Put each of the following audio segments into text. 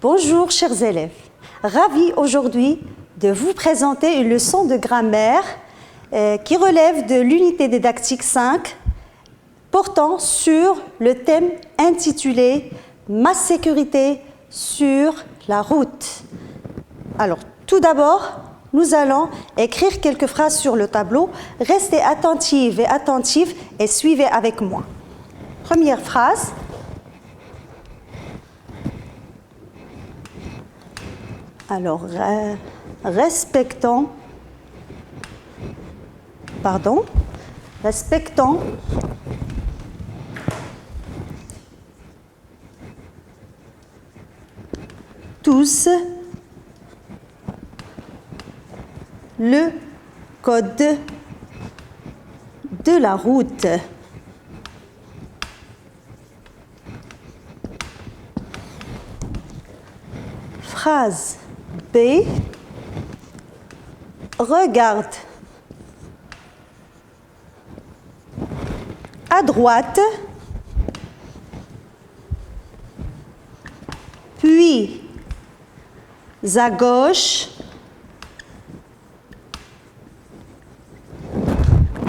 Bonjour chers élèves, ravi aujourd'hui de vous présenter une leçon de grammaire qui relève de l'unité didactique 5 portant sur le thème intitulé « Ma sécurité sur la route ». Alors tout d'abord, nous allons écrire quelques phrases sur le tableau. Restez attentives et attentifs et suivez avec moi. Première phrase. Alors, respectons tous le code de la route. Phrase B. Regarde à droite, puis à gauche,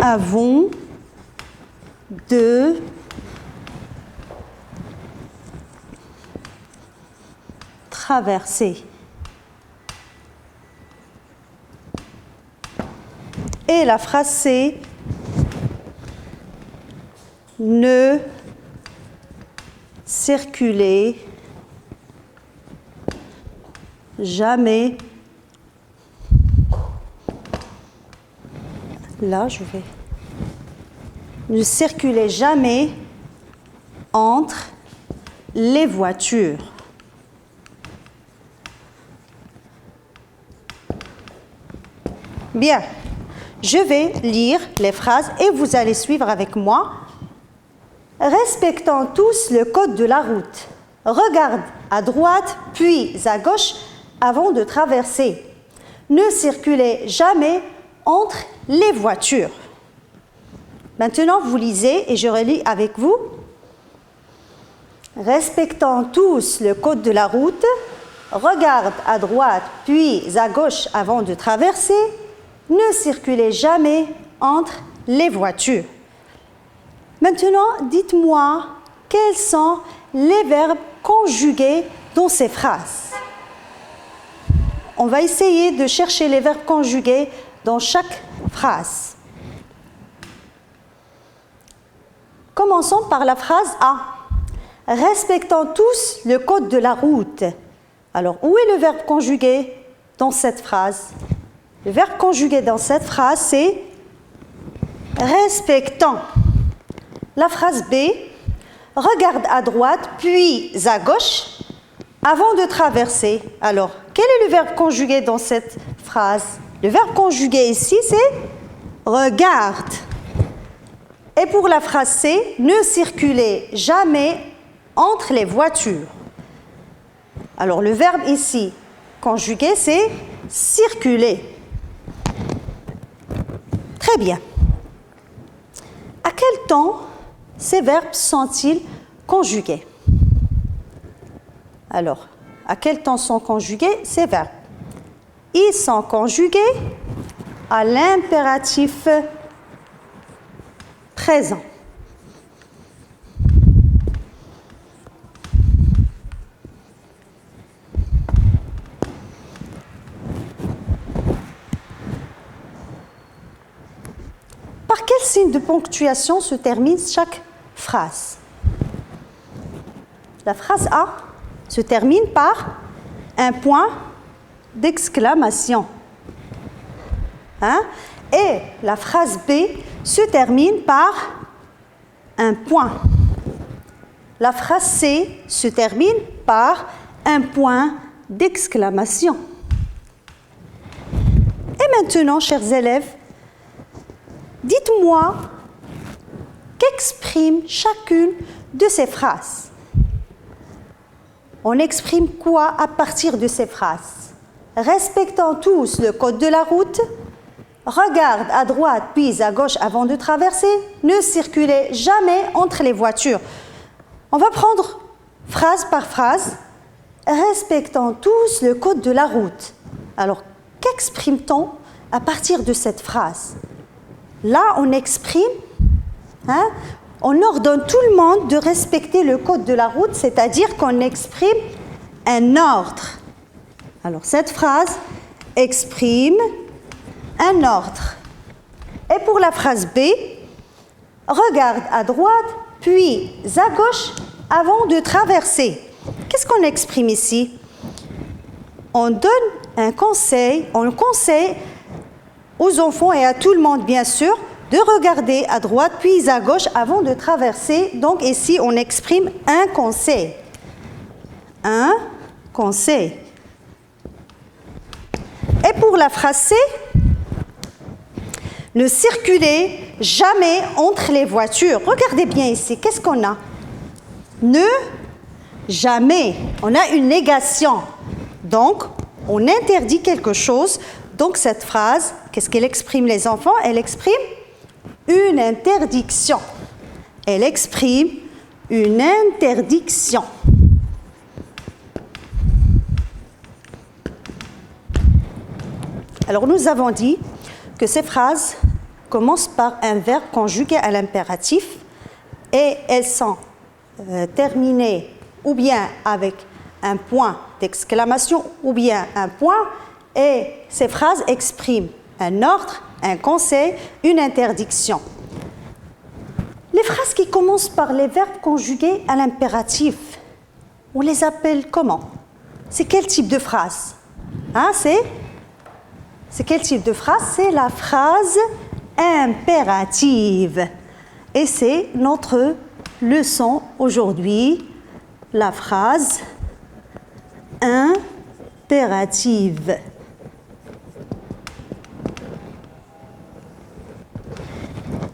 avant de traverser. Et la phrase C, ne circulez jamais. Là, ne circulez jamais entre les voitures. Bien, je vais lire les phrases et vous allez suivre avec moi. Respectons tous le code de la route. Regarde à droite, puis à gauche avant de traverser. Ne circulez jamais entre les voitures. Maintenant, vous lisez et je relis avec vous. Respectons tous le code de la route. Regarde à droite, puis à gauche avant de traverser. Ne circulez jamais entre les voitures. Maintenant, dites-moi quels sont les verbes conjugués dans ces phrases. On va essayer de chercher les verbes conjugués dans chaque phrase. Commençons par la phrase A. Respectons tous le code de la route. Alors, où est le verbe conjugué dans cette phrase? Le verbe conjugué dans cette phrase, c'est respectant. La phrase B, regarde à droite, puis à gauche, avant de traverser. Alors, quel est le verbe conjugué dans cette phrase? Le verbe conjugué ici, c'est regarde. Et pour la phrase C, ne circulez jamais entre les voitures. Alors, le verbe ici conjugué, c'est circuler. Très bien. À quel temps ces verbes sont-ils conjugués? Alors, à quel temps sont conjugués ces verbes? Ils sont conjugués à l'impératif présent. Par quel signe de ponctuation se termine chaque phrase? La phrase A se termine par un point d'exclamation. Et la phrase B se termine par un point. La phrase C se termine par un point d'exclamation. Et maintenant, chers élèves, dites-moi qu'exprime chacune de ces phrases. On exprime quoi à partir de ces phrases? Respectons tous le code de la route. Regarde à droite puis à gauche avant de traverser. Ne circulez jamais entre les voitures. On va prendre phrase par phrase respectons tous le code de la route. Alors, qu'exprime-t-on à partir de cette phrase? Là, on exprime, on ordonne tout le monde de respecter le code de la route, c'est-à-dire qu'on exprime un ordre. Alors, cette phrase exprime un ordre. Et pour la phrase B, regarde à droite, puis à gauche avant de traverser. Qu'est-ce qu'on exprime ici? On donne un conseil, on conseille aux enfants et à tout le monde, bien sûr, de regarder à droite puis à gauche avant de traverser. Donc ici, on exprime un conseil. Un conseil. Et pour la phrase C, ne circulez jamais entre les voitures. Regardez bien ici, qu'est-ce qu'on a? Ne, jamais. On a une négation. Donc, on interdit quelque chose. Donc, cette phrase, qu'est-ce qu'elle exprime, les enfants? Elle exprime une interdiction. Elle exprime une interdiction. Alors, nous avons dit que ces phrases commencent par un verbe conjugué à l'impératif et elles sont terminées ou bien avec un point d'exclamation ou bien un point, et ces phrases expriment un ordre, un conseil, une interdiction. Les phrases qui commencent par les verbes conjugués à l'impératif, on les appelle comment? C'est quel type de phrase? C'est quel type de phrase? C'est la phrase impérative. Et c'est notre leçon aujourd'hui, la phrase impérative.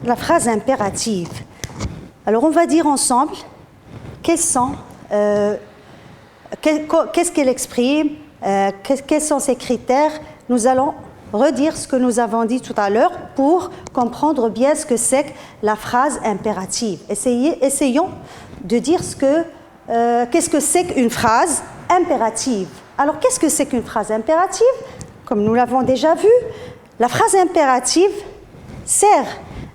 La phrase impérative. Alors, on va dire ensemble qu'est-ce qu'elle exprime, quels sont ses critères. Nous allons redire ce que nous avons dit tout à l'heure pour comprendre bien ce que c'est que la phrase impérative. Essayons de dire qu'est-ce que c'est qu'une phrase impérative. Alors, qu'est-ce que c'est qu'une phrase impérative? Comme nous l'avons déjà vu, la phrase impérative sert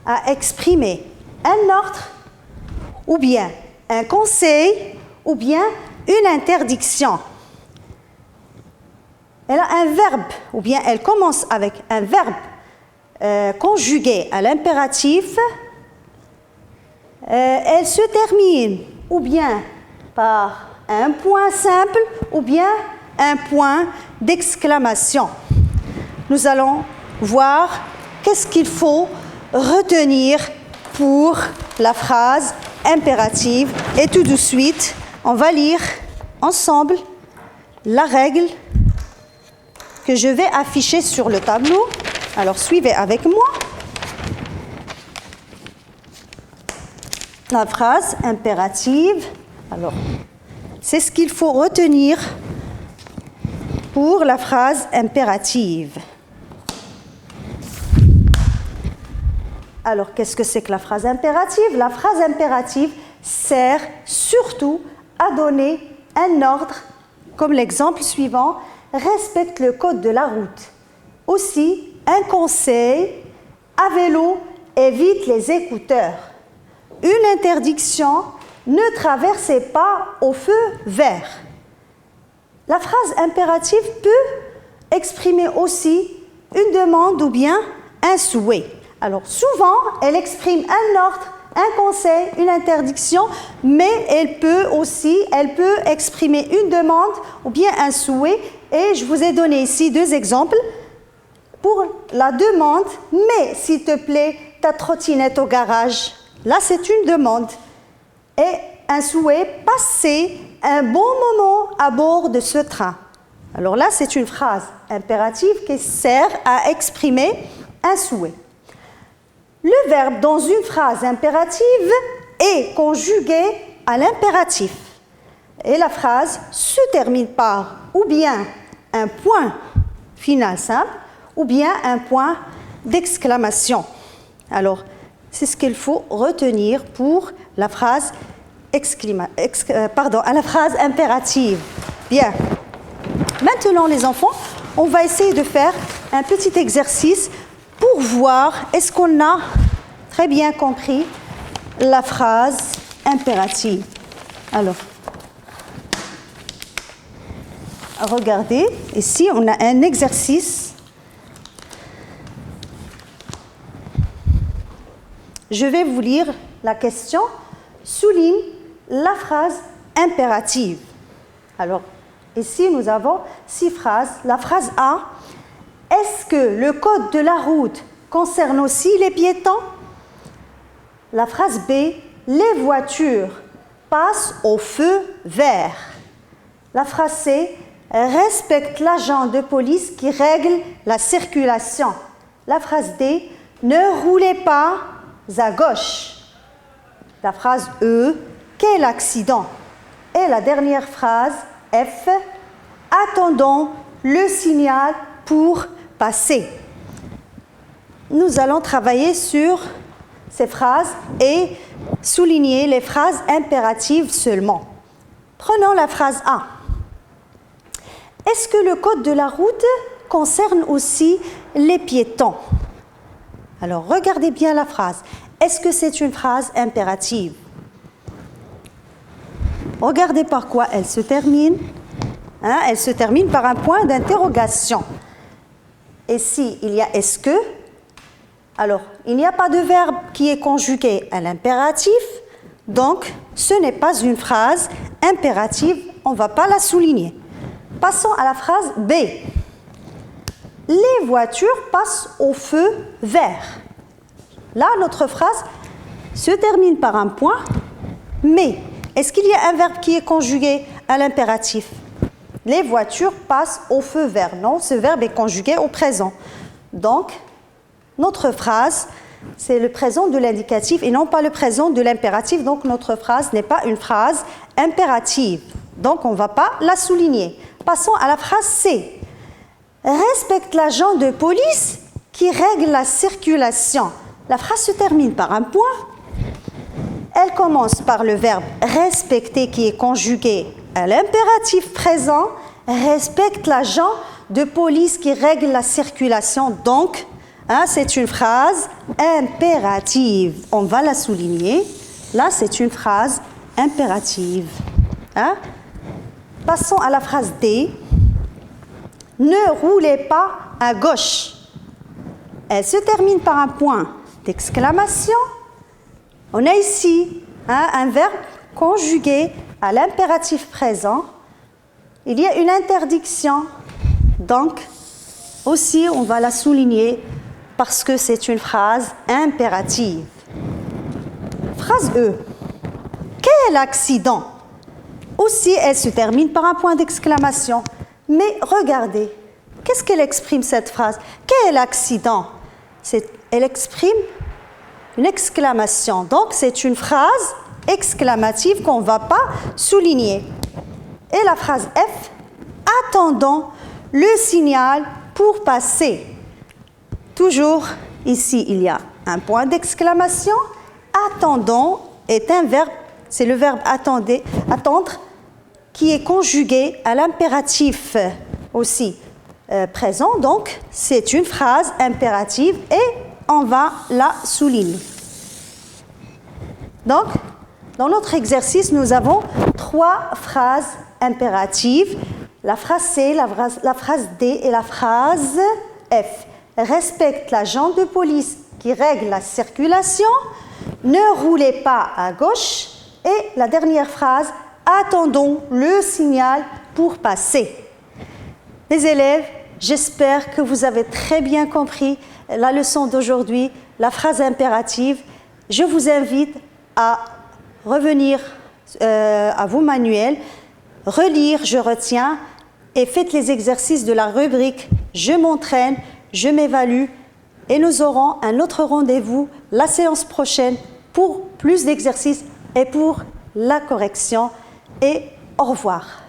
à exprimer un ordre, ou bien un conseil, ou bien une interdiction. Elle a un verbe, ou bien elle commence avec un verbe conjugué à l'impératif. Elle se termine ou bien par un point simple, ou bien un point d'exclamation. Nous allons voir qu'est-ce qu'il faut retenir pour la phrase impérative. Et tout de suite, on va lire ensemble la règle que je vais afficher sur le tableau. Alors, suivez avec moi. La phrase impérative. Alors, c'est ce qu'il faut retenir pour la phrase impérative. Alors, qu'est-ce que c'est que la phrase impérative? La phrase impérative sert surtout à donner un ordre, comme l'exemple suivant: respecte le code de la route. Aussi, un conseil: à vélo, évite les écouteurs. Une interdiction: ne traversez pas au feu vert. La phrase impérative peut exprimer aussi une demande ou bien un souhait. Alors, souvent, elle exprime un ordre, un conseil, une interdiction, mais elle peut exprimer une demande ou bien un souhait. Et je vous ai donné ici deux exemples. Pour la demande: mets s'il te plaît ta trottinette au garage. Là, c'est une demande. Et un souhait: passer un bon moment à bord de ce train. Alors là, c'est une phrase impérative qui sert à exprimer un souhait. Le verbe dans une phrase impérative est conjugué à l'impératif. Et la phrase se termine par ou bien un point final simple, ou bien un point d'exclamation. Alors, c'est ce qu'il faut retenir pour la phrase, la phrase impérative. Bien. Maintenant, les enfants, on va essayer de faire un petit exercice pour voir est-ce qu'on a très bien compris la phrase impérative. Alors, regardez, ici, on a un exercice. Je vais vous lire la question. Souligne la phrase impérative. Alors, ici, nous avons 6 phrases. La phrase A, est-ce que le code de la route concerne aussi les piétons? La phrase B, les voitures passent au feu vert. La phrase C, respecte l'agent de police qui règle la circulation. La phrase D, ne roulez pas à gauche. La phrase E, quel accident? Et la dernière phrase, F, attendons le signal pour passer. Nous allons travailler sur ces phrases et souligner les phrases impératives seulement. Prenons la phrase A. Est-ce que le code de la route concerne aussi les piétons? Alors, regardez bien la phrase. Est-ce que c'est une phrase impérative? Regardez par quoi elle se termine. Elle se termine par un point d'interrogation. Et si il y a est-ce que, alors il n'y a pas de verbe qui est conjugué à l'impératif, donc ce n'est pas une phrase impérative, on ne va pas la souligner. Passons à la phrase B. Les voitures passent au feu vert. Là, notre phrase se termine par un point, mais est-ce qu'il y a un verbe qui est conjugué à l'impératif? Les voitures passent au feu vert. Non, ce verbe est conjugué au présent. Donc, notre phrase, c'est le présent de l'indicatif et non pas le présent de l'impératif. Donc, notre phrase n'est pas une phrase impérative. Donc, on ne va pas la souligner. Passons à la phrase C. Respecte l'agent de police qui règle la circulation. La phrase se termine par un point. Elle commence par le verbe respecter qui est conjugué à l'impératif présent. Respecte l'agent de police qui règle la circulation. Donc, c'est une phrase impérative. On va la souligner. Là, c'est une phrase impérative. Passons à la phrase D. Ne roulez pas à gauche. Elle se termine par un point d'exclamation. On a ici un verbe conjugué à l'impératif présent. Il y a une interdiction. Donc, aussi, on va la souligner parce que c'est une phrase impérative. Phrase E. Quel accident? Aussi, elle se termine par un point d'exclamation. Mais regardez, qu'est-ce qu'elle exprime cette phrase? Quel accident? Elle exprime une exclamation. Donc, c'est une phrase exclamative qu'on ne va pas souligner. Et la phrase F, attendons le signal pour passer. Toujours ici, il y a un point d'exclamation. Attendons est un verbe, c'est le verbe attendre, qui est conjugué à l'impératif aussi présent. Donc, c'est une phrase impérative et on va la souligner. Donc, dans notre exercice, nous avons 3 phrases impératives. La phrase C, la phrase D et la phrase F. Respecte l'agent de police qui règle la circulation. Ne roulez pas à gauche. Et la dernière phrase, attendons le signal pour passer. Les élèves, j'espère que vous avez très bien compris la leçon d'aujourd'hui, la phrase impérative. Je vous invite à revenir à vos manuels, relire, je retiens, et faites les exercices de la rubrique « Je m'entraîne, je m'évalue » et nous aurons un autre rendez-vous la séance prochaine pour plus d'exercices et pour la correction. Et au revoir.